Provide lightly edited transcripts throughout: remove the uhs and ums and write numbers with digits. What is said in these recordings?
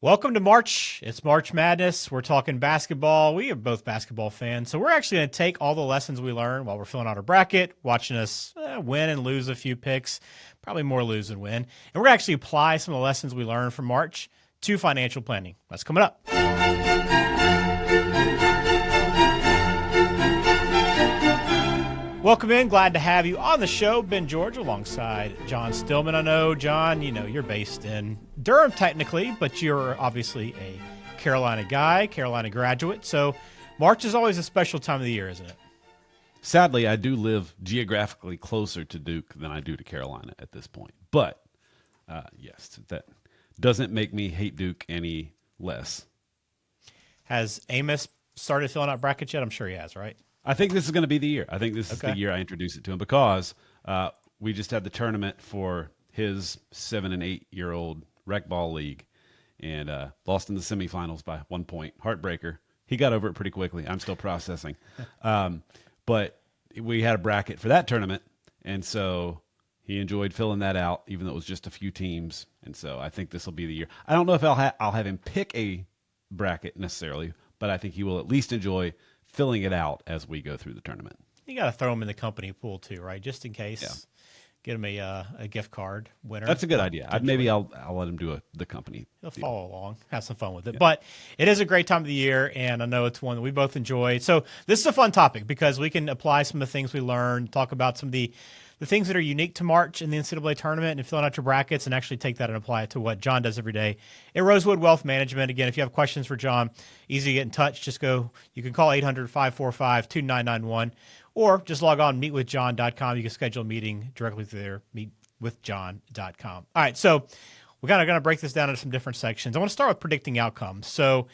Welcome to March. It's March Madness. We're talking basketball. We are both basketball fans. So we're actually going to take all the lessons we learned while we're filling out our bracket, watching us win and lose a few picks, probably more lose than win. And we're going to actually apply some of the lessons we learned from March to financial planning. That's coming up. Welcome in. Glad to have you on the show. Ben George alongside John Stillman. I know, John, you're based in Durham technically, but you're obviously a Carolina guy, Carolina graduate. So March is always a special time of the year, isn't it? Sadly, I do live geographically closer to Duke than I do to Carolina at this point. But, yes, that doesn't make me hate Duke any less. Has Amos started filling out brackets yet? I'm sure he has, right? I think this is going to be the year. I think this is the year I introduce it to him because we just had the tournament for his 7- and 8-year-old rec ball league and lost in the semifinals by 1 point. Heartbreaker. He got over it pretty quickly. I'm still processing. But we had a bracket for that tournament, and so he enjoyed filling that out, even though it was just a few teams. And so I think this will be the year. I don't know if I'll have him pick a bracket necessarily, but I think he will at least enjoy filling it out as we go through the tournament. You got to throw him in the company pool too, right? Just in case. Yeah. Get him a gift card winner. That's a good idea. Maybe I'll let him do the company. He'll follow along, have some fun with it. Yeah. But it is a great time of the year, and I know it's one that we both enjoy. So this is a fun topic because we can apply some of the things we learned, talk about some of the things that are unique to March in the NCAA tournament and filling out your brackets and actually take that and apply it to what John does every day at Rosewood Wealth Management. Again, if you have questions for John, easy to get in touch. You can call 800-545-2991 or just log on meetwithjohn.com. You can schedule a meeting directly through there, meetwithjohn.com. All right, so we're kind of going to break this down into some different sections. I want to start with predicting outcomes. So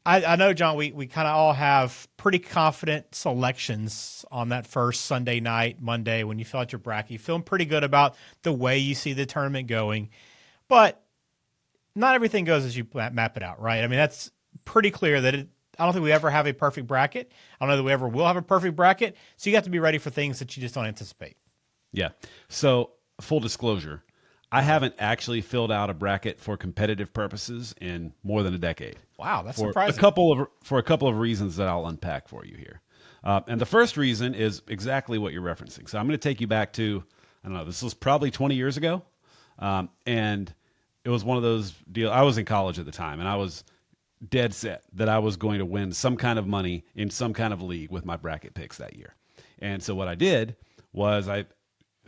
I know, John, we kind of all have pretty confident selections on that first Sunday night, Monday, when you fill out your bracket. You're feeling pretty good about the way you see the tournament going. But not everything goes as you map it out, right? I mean, that's pretty clear that I don't think we ever have a perfect bracket. I don't know that we ever will have a perfect bracket. So you have to be ready for things that you just don't anticipate. Yeah. So full disclosure, I haven't actually filled out a bracket for competitive purposes in more than a decade. Wow, that's surprising. For a couple of reasons that I'll unpack for you here. And the first reason is exactly what you're referencing. So I'm going to take you back to, I don't know, this was probably 20 years ago. And it was one of those deals. I was in college at the time, and I was dead set that I was going to win some kind of money in some kind of league with my bracket picks that year. And so what I did was I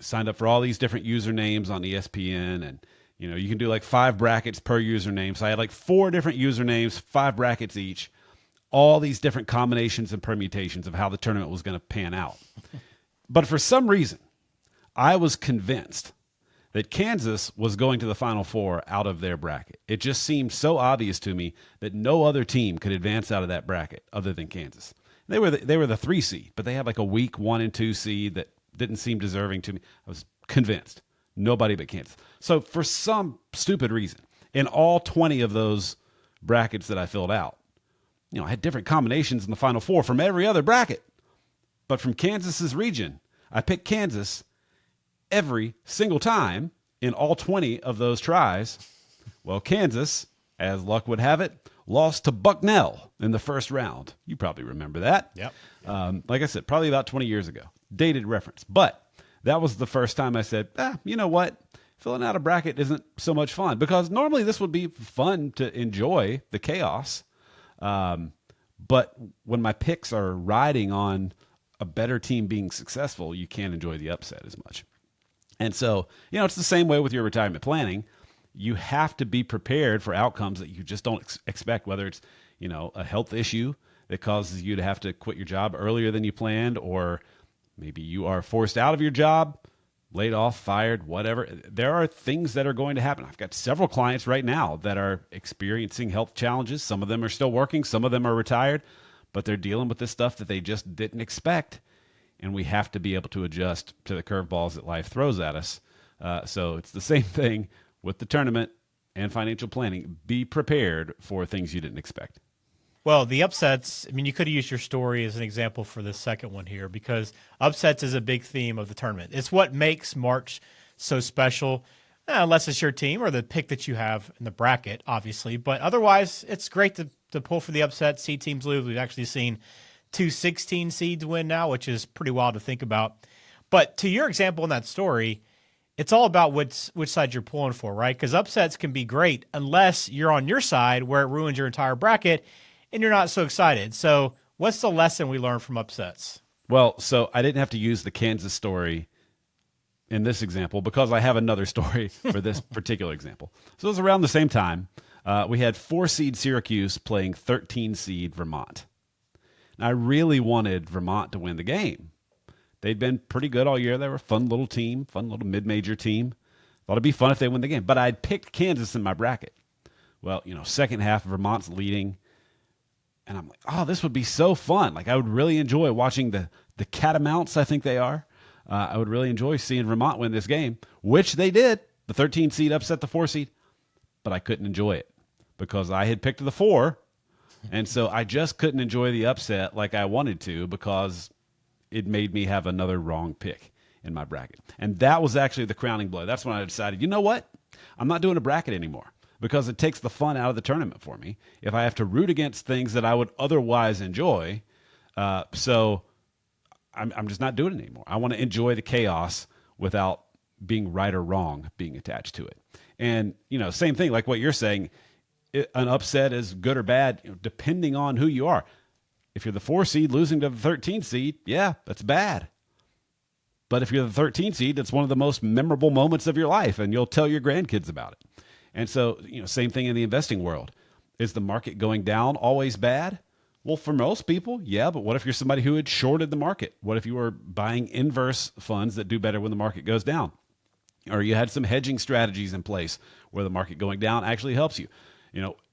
signed up for all these different usernames on ESPN, and you can do like 5 brackets per username. So I had like 4 different usernames, 5 brackets each, all these different combinations and permutations of how the tournament was going to pan out. But for some reason, I was convinced that Kansas was going to the Final Four out of their bracket. It just seemed so obvious to me that no other team could advance out of that bracket other than Kansas. They were the 3 seed, but they had like a weak 1 and 2 seed that didn't seem deserving to me. I was convinced. Nobody but Kansas. So for some stupid reason, in all 20 of those brackets that I filled out, I had different combinations in the Final Four from every other bracket. But from Kansas's region, I picked Kansas every single time in all 20 of those tries. Well, Kansas, as luck would have it, lost to Bucknell in the first round. You probably remember that. Yep. Like I said, probably about 20 years ago. Dated reference. But that was the first time I said, you know what? Filling out a bracket isn't so much fun, because normally this would be fun to enjoy the chaos. But when my picks are riding on a better team being successful, you can't enjoy the upset as much. And so, it's the same way with your retirement planning. You have to be prepared for outcomes that you just don't expect, whether it's, a health issue that causes you to have to quit your job earlier than you planned, or maybe you are forced out of your job, laid off, fired, whatever. There are things that are going to happen. I've got several clients right now that are experiencing health challenges. Some of them are still working. Some of them are retired, but they're dealing with this stuff that they just didn't expect. And we have to be able to adjust to the curveballs that life throws at us. So it's the same thing with the tournament and financial planning. Be prepared for things you didn't expect. Well, the upsets, you could have used your story as an example for the second one here, because upsets is a big theme of the tournament. It's what makes March so special. unless it's your team or the pick that you have in the bracket, obviously. But otherwise, it's great to pull for the upset, see teams lose. We've actually seen 2 16 seeds win now, which is pretty wild to think about. But to your example in that story, it's all about which side you're pulling for, right? Because upsets can be great unless you're on your side where it ruins your entire bracket and you're not so excited. So what's the lesson we learned from upsets? Well, so I didn't have to use the Kansas story in this example because I have another story for this particular example. So it was around the same time. We had 4-seed Syracuse playing 13-seed Vermont. And I really wanted Vermont to win the game. They'd been pretty good all year. They were a fun little team, fun little mid-major team. Thought it'd be fun if they win the game. But I'd picked Kansas in my bracket. Well, second half, Vermont's leading. And I'm like, oh, this would be so fun. Like, I would really enjoy watching the Catamounts, I think they are. I would really enjoy seeing Vermont win this game, which they did. The 13 seed upset the 4 seed. But I couldn't enjoy it because I had picked the 4. And so I just couldn't enjoy the upset like I wanted to because it made me have another wrong pick in my bracket. And that was actually the crowning blow. That's when I decided, you know what? I'm not doing a bracket anymore because it takes the fun out of the tournament for me if I have to root against things that I would otherwise enjoy. So I'm just not doing it anymore. I want to enjoy the chaos without being right or wrong being attached to it. And, same thing like what you're saying, an upset is good or bad depending on who you are. If you're the 4 seed losing to the 13 seed, yeah, that's bad. But if you're the 13 seed, it's one of the most memorable moments of your life, and you'll tell your grandkids about it. And so, same thing in the investing world. Is the market going down always bad? Well, for most people, yeah, but what if you're somebody who had shorted the market? What if you were buying inverse funds that do better when the market goes down? Or you had some hedging strategies in place where the market going down actually helps you.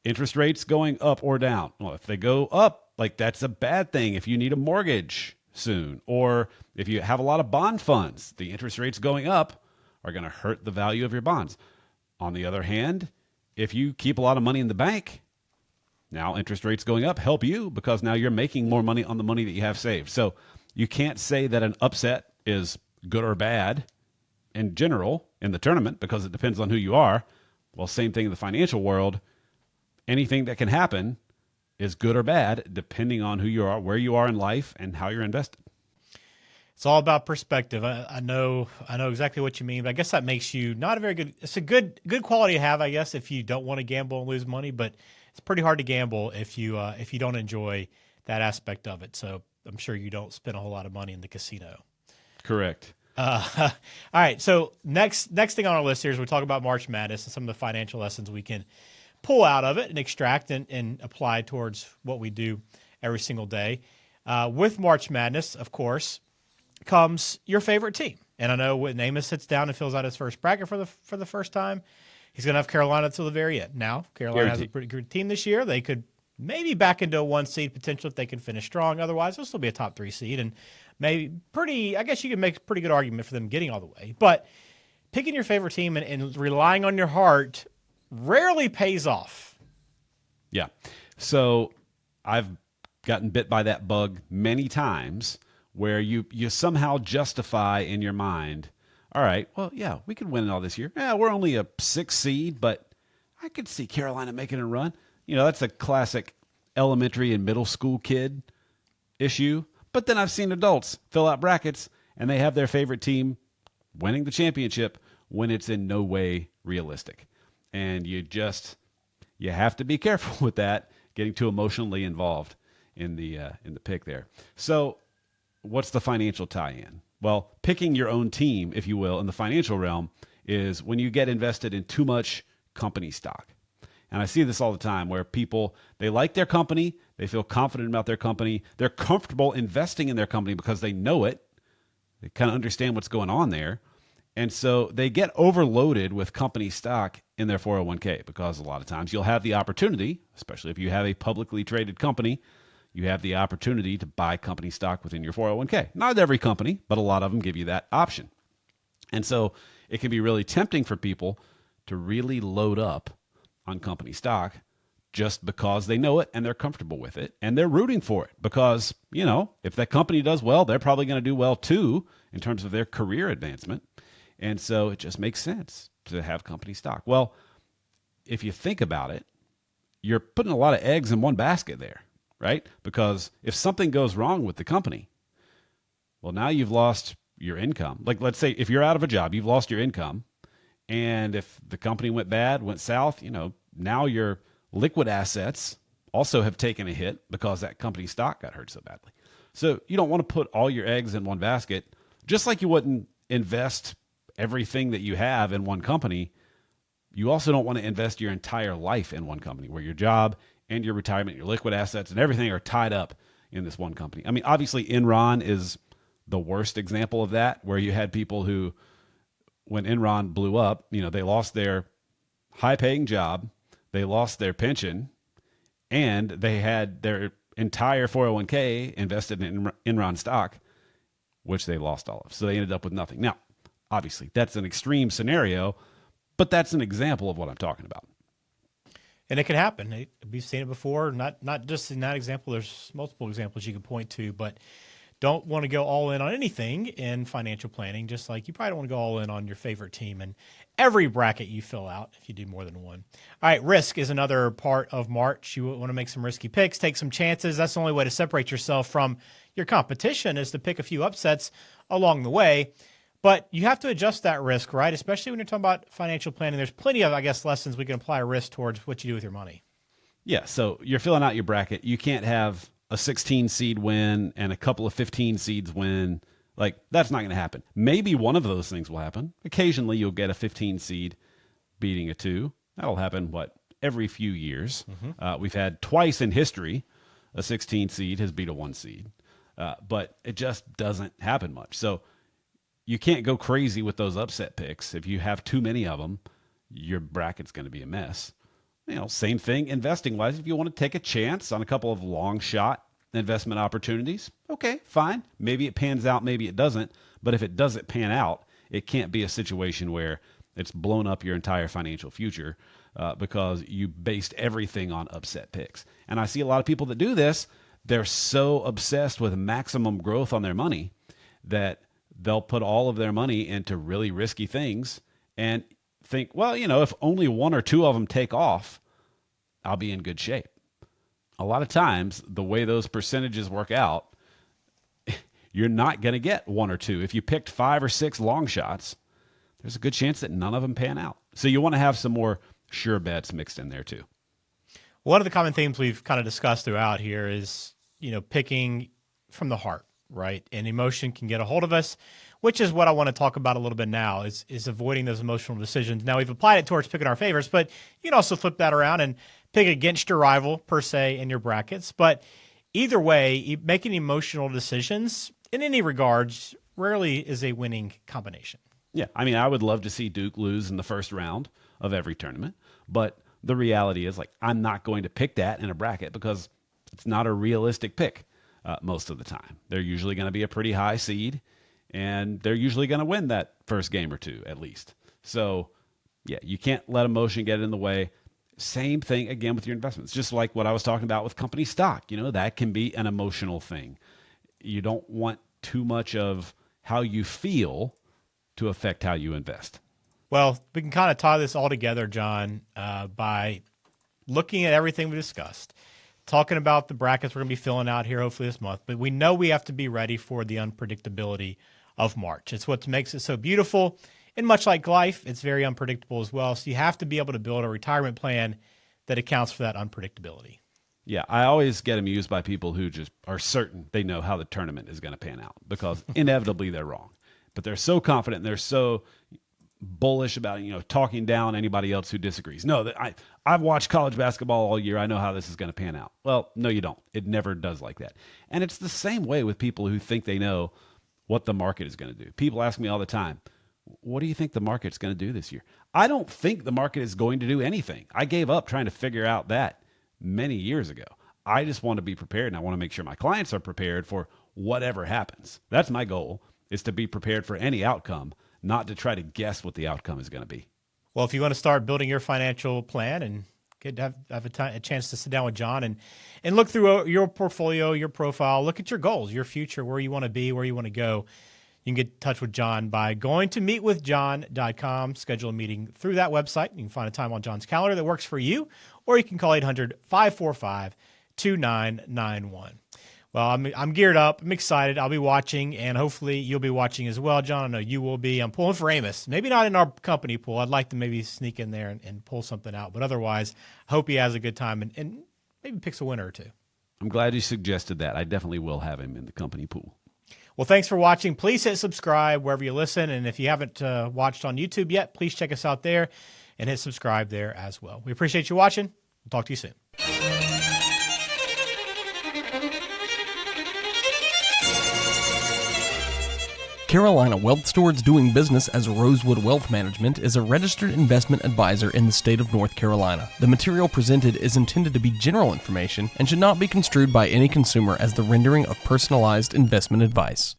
Interest rates going up or down. Well, if they go up, that's a bad thing if you need a mortgage soon. Or if you have a lot of bond funds, the interest rates going up are going to hurt the value of your bonds. On the other hand, if you keep a lot of money in the bank, now interest rates going up help you because now you're making more money on the money that you have saved. So you can't say that an upset is good or bad in general in the tournament because it depends on who you are. Well, same thing in the financial world. Anything that can happen is good or bad depending on who you are, where you are in life, and how you're invested. It's all about perspective. I know exactly what you mean, but I guess that makes you not a very good. It's a good quality to have, I guess, if you don't want to gamble and lose money. But it's pretty hard to gamble if you don't enjoy that aspect of it. So I'm sure you don't spend a whole lot of money in the casino. Correct. All right. So next thing on our list here is we talk about March Madness and some of the financial lessons we can pull out of it and extract and apply towards what we do every single day. With March Madness, of course, comes your favorite team. And I know when Amos sits down and fills out his first bracket for the first time, he's going to have Carolina until the very end. Now, Carolina has a pretty good team this year. They could maybe back into a 1 seed potential if they can finish strong. Otherwise, they'll still be a top 3 seed. And maybe I guess you can make a pretty good argument for them getting all the way. But picking your favorite team and relying on your heart rarely pays off. Yeah. So I've gotten bit by that bug many times where you somehow justify in your mind, all right, well, yeah, we could win it all this year. Yeah, we're only a 6 seed, but I could see Carolina making a run. That's a classic elementary and middle school kid issue. But then I've seen adults fill out brackets and they have their favorite team winning the championship when it's in no way realistic. And you have to be careful with that, getting too emotionally involved in the pick there. So what's the financial tie-in? Well, picking your own team, if you will, in the financial realm is when you get invested in too much company stock. And I see this all the time where people, they like their company, they feel confident about their company, they're comfortable investing in their company because they know it, they kind of understand what's going on there. And so they get overloaded with company stock in their 401k because a lot of times you'll have the opportunity, especially if you have a publicly traded company, you have the opportunity to buy company stock within your 401k. Not every company, but a lot of them give you that option. And so it can be really tempting for people to really load up on company stock just because they know it and they're comfortable with it and they're rooting for it because, if that company does well, they're probably going to do well too in terms of their career advancement. And so it just makes sense to have company stock. Well, if you think about it, you're putting a lot of eggs in one basket there, right? Because if something goes wrong with the company, well, now you've lost your income. Like, let's say if you're out of a job, you've lost your income. And if the company went bad, went south, now your liquid assets also have taken a hit because that company's stock got hurt so badly. So you don't want to put all your eggs in one basket, just like you wouldn't invest everything that you have in one company. You also don't want to invest your entire life in one company where your job and your retirement, your liquid assets and everything are tied up in this one company. I mean, obviously Enron is the worst example of that, where you had people who, when Enron blew up, they lost their high-paying job, they lost their pension, and they had their entire 401k invested in Enron stock, which they lost all of. So they ended up with nothing. Now, obviously, that's an extreme scenario, but that's an example of what I'm talking about. And it can happen. We've seen it before, not just in that example. There's multiple examples you can point to, but don't want to go all in on anything in financial planning, just like you probably don't want to go all in on your favorite team and every bracket you fill out if you do more than one. All right, risk is another part of March. You want to make some risky picks, take some chances. That's the only way to separate yourself from your competition, is to pick a few upsets along the way. But you have to adjust that risk, right? Especially when you're talking about financial planning. There's plenty of, lessons we can apply risk towards what you do with your money. Yeah, so you're filling out your bracket. You can't have a 16 seed win and a couple of 15 seeds win. Like, that's not going to happen. Maybe one of those things will happen. Occasionally you'll get a 15 seed beating a 2. That'll happen, every few years. Mm-hmm. We've had twice in history a 16 seed has beat a 1 seed. But it just doesn't happen much. So you can't go crazy with those upset picks. If you have too many of them, your bracket's going to be a mess. Same thing investing-wise. If you want to take a chance on a couple of long-shot investment opportunities, okay, fine. Maybe it pans out, maybe it doesn't. But if it doesn't pan out, it can't be a situation where it's blown up your entire financial future because you based everything on upset picks. And I see a lot of people that do this. They're so obsessed with maximum growth on their money that they'll put all of their money into really risky things and think, well, if only one or two of them take off, I'll be in good shape. A lot of times, the way those percentages work out, you're not going to get one or two. If you picked 5 or 6 long shots, there's a good chance that none of them pan out. So you want to have some more sure bets mixed in there too. One of the common themes we've kind of discussed throughout here is, picking from the heart, right? And emotion can get a hold of us, which is what I want to talk about a little bit now, is avoiding those emotional decisions. Now, we've applied it towards picking our favorites, but you can also flip that around and pick against your rival, per se, in your brackets. But either way, making emotional decisions in any regards rarely is a winning combination. Yeah, I would love to see Duke lose in the first round of every tournament, but the reality is, I'm not going to pick that in a bracket because it's not a realistic pick most of the time. They're usually going to be a pretty high seed, and they're usually going to win that first game or two at least. So, yeah, you can't let emotion get in the way. Same thing again with your investments. Just like what I was talking about with company stock, that can be an emotional thing. You don't want too much of how you feel to affect how you invest. Well, we can kind of tie this all together, John, by looking at everything we discussed, talking about the brackets we're going to be filling out here hopefully this month. But we know we have to be ready for the unpredictability of March. It's what makes it so beautiful. And much like life, it's very unpredictable as well. So you have to be able to build a retirement plan that accounts for that unpredictability. Yeah, I always get amused by people who just are certain they know how the tournament is going to pan out because inevitably they're wrong. But they're so confident and they're so bullish about talking down anybody else who disagrees. No, I've watched college basketball all year. I know how this is going to pan out. Well, no, you don't. It never does like that. And it's the same way with people who think they know what the market is going to do. People ask me all the time, what do you think the market's going to do this year? I don't think the market is going to do anything. I gave up trying to figure out that many years ago. I just want to be prepared, and I want to make sure my clients are prepared for whatever happens. That's my goal, is to be prepared for any outcome, not to try to guess what the outcome is going to be. Well, if you want to start building your financial plan and get to have a chance to sit down with John and look through your portfolio, your profile, look at your goals, your future, where you want to be, where you want to go, You can get in touch with John by going to meetwithjohn.com, schedule a meeting through that website. You can find a time on John's calendar that works for you, or you can call 800-545-2991. Well, I'm geared up. I'm excited. I'll be watching, and hopefully you'll be watching as well, John. I know you will be. I'm pulling for Amos. Maybe not in our company pool. I'd like to maybe sneak in there and pull something out. But otherwise, I hope he has a good time and maybe picks a winner or two. I'm glad you suggested that. I definitely will have him in the company pool. Well, thanks for watching. Please hit subscribe wherever you listen. And if you haven't watched on YouTube yet, please check us out there and hit subscribe there as well. We appreciate you watching. We'll talk to you soon. Carolina Wealth Stewards doing business as Rosewood Wealth Management is a registered investment advisor in the state of North Carolina. The material presented is intended to be general information and should not be construed by any consumer as the rendering of personalized investment advice.